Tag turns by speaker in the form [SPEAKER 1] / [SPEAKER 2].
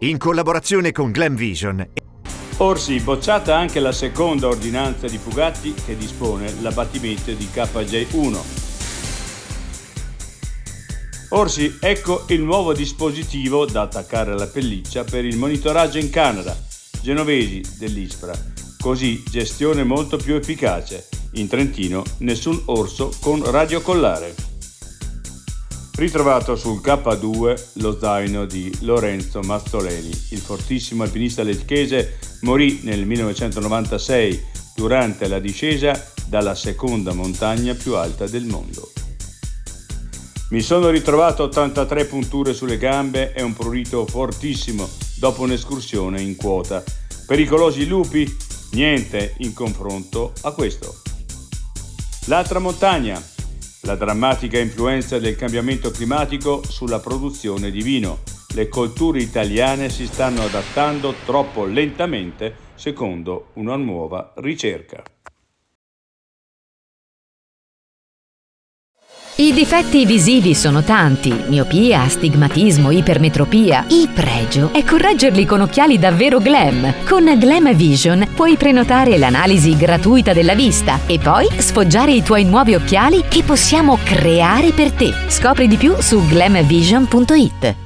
[SPEAKER 1] in collaborazione con Glam Vision.
[SPEAKER 2] Orsi, bocciata anche la seconda ordinanza di Fugatti che dispone l'abbattimento di KJ1. Orsi, ecco il nuovo dispositivo da attaccare alla pelliccia per il monitoraggio in Canada. Genovesi dell'ISPRA. Così gestione molto più efficace. In Trentino nessun orso con radiocollare. Ritrovato sul K2 lo zaino di Lorenzo Mazzoleni. Il fortissimo alpinista lecchese morì nel 1996 durante la discesa dalla seconda montagna più alta del mondo. Mi sono ritrovato 83 punture sulle gambe e un prurito fortissimo dopo un'escursione in quota. Pericolosi lupi? Niente in confronto a questo. L'altra montagna, la drammatica influenza del cambiamento climatico sulla produzione di vino. Le colture italiane si stanno adattando troppo lentamente, secondo una nuova ricerca.
[SPEAKER 3] I difetti visivi sono tanti: miopia, astigmatismo, ipermetropia. Il pregio è correggerli con occhiali davvero glam. Con Glam Vision puoi prenotare l'analisi gratuita della vista e poi sfoggiare i tuoi nuovi occhiali che possiamo creare per te. Scopri di più su glamvision.it.